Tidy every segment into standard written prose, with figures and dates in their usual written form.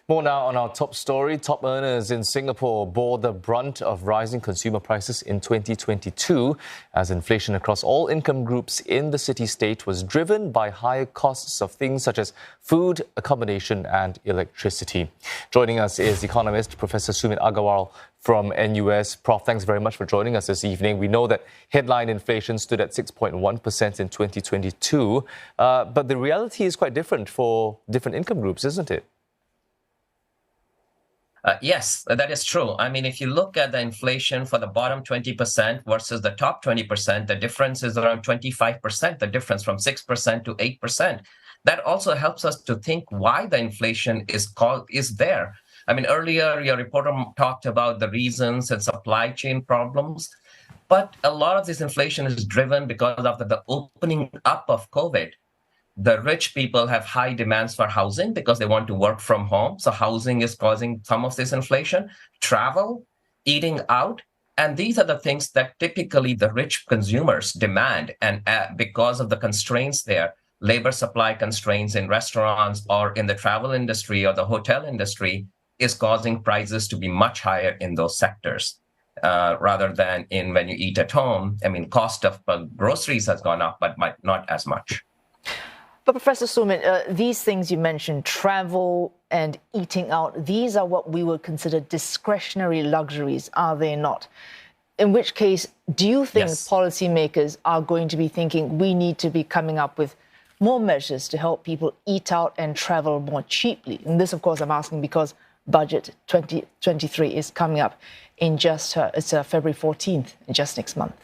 More now on our top story. Top earners in Singapore bore the brunt of rising consumer prices in 2022 as inflation across all income groups in the city-state was driven by higher costs of things such as food, accommodation and electricity. Joining us is economist Professor Sumit Agarwal from NUS. Prof, thanks very much for joining us this evening. We know that headline inflation stood at 6.1% in 2022, but the reality is quite different for different income groups, isn't it? Yes, that is true. I mean, if you look at the inflation for the bottom 20% versus the top 20%, the difference is around 25%, the difference from 6% to 8%. That also helps us to think why the inflation is there. I mean, earlier your reporter talked about the reasons and supply chain problems, but a lot of this inflation is driven because of the opening up of COVID. The rich people have high demands for housing because they want to work from home. So housing is causing some of this inflation, travel, eating out. And these are the things that typically the rich consumers demand. And because of the constraints there, labor supply constraints in restaurants or in the travel industry or the hotel industry is causing prices to be much higher in those sectors. Rather than in when you eat at home. I mean, cost of groceries has gone up, but not as much. But Professor Sumit, these things you mentioned, travel and eating out, these are what we would consider discretionary luxuries, are they not? In which case, do you think policymakers are going to be thinking we need to be coming up with more measures to help people eat out and travel more cheaply? And this, of course, I'm asking because budget 2023 is coming up in just, it's February 14th, just next month.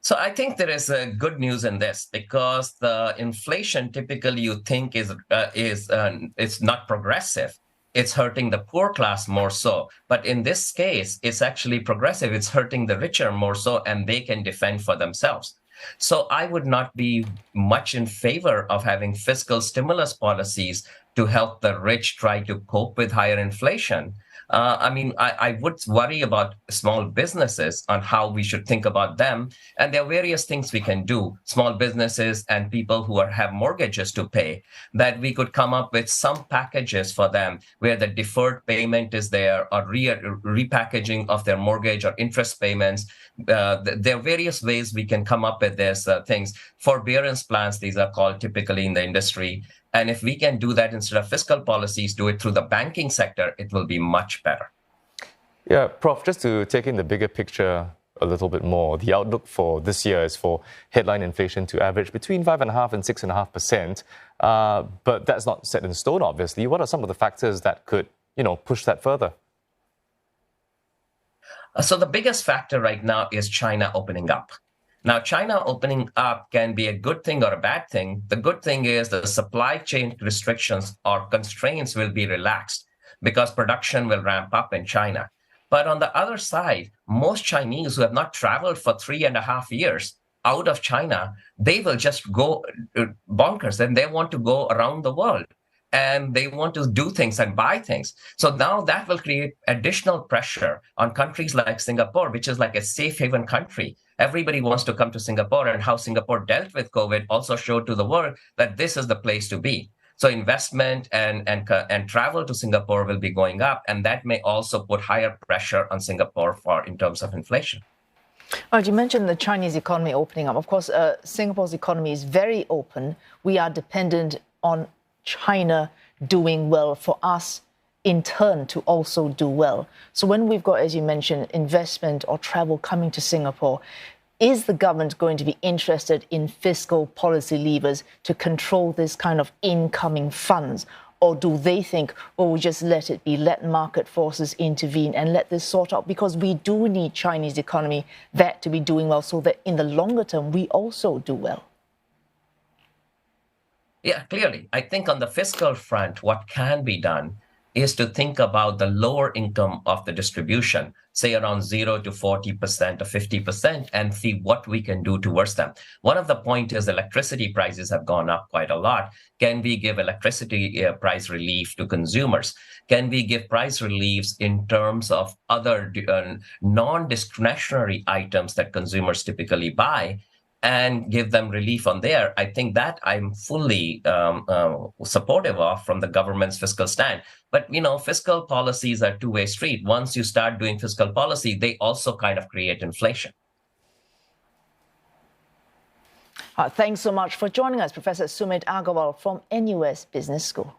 So I think there is good news in this because the inflation typically you think is it's not progressive. It's hurting the poor class more so. But in this case, it's actually progressive. It's hurting the richer more so, and they can defend for themselves. So I would not be much in favor of having fiscal stimulus policies to help the rich try to cope with higher inflation. I would worry about small businesses on how we should think about them. And there are various things we can do, small businesses and people who have mortgages to pay, that we could come up with some packages for them where the deferred payment is there or repackaging of their mortgage or interest payments. There are various ways we can come up with these things. Forbearance plans, these are called typically in the industry. And if we can do that instead of fiscal policies, do it through the banking sector, it will be much better. Yeah, Prof, just to take in the bigger picture a little bit more, the outlook for this year is for headline inflation to average between 5.5% and 6.5%. But that's not set in stone, obviously. What are some of the factors that could, push that further? So the biggest factor right now is China opening up. Now, China opening up can be a good thing or a bad thing. The good thing is the supply chain restrictions or constraints will be relaxed because production will ramp up in China. But on the other side, most Chinese who have not traveled for 3.5 years out of China, they will just go bonkers and they want to go around the world. And they want to do things and buy things. So now that will create additional pressure on countries like Singapore, which is like a safe haven country. Everybody wants to come to Singapore, and how Singapore dealt with COVID also showed to the world that this is the place to be. So investment and travel to Singapore will be going up, and that may also put higher pressure on Singapore in terms of inflation. Well, you mentioned the Chinese economy opening up. Of course, Singapore's economy is very open. We are dependent on China doing well for us in turn to also do well. So when we've got, as you mentioned, investment or travel coming to Singapore, is the government going to be interested in fiscal policy levers to control this kind of incoming funds? Or do they think, well, we just let it be, let market forces intervene and let this sort out? Because we do need Chinese economy, that to be doing well so that in the longer term, we also do well. Yeah, clearly. I think on the fiscal front, what can be done is to think about the lower income of the distribution, say around 0 to 40% or 50%, and see what we can do towards them. One of the points is electricity prices have gone up quite a lot. Can we give electricity price relief to consumers? Can we give price reliefs in terms of other non-discretionary items that consumers typically buy? and give them relief on there. I think that I'm fully supportive of from the government's fiscal stand. But, fiscal policies are two-way street. Once you start doing fiscal policy, they also kind of create inflation. Thanks so much for joining us, Professor Sumit Agarwal from NUS Business School.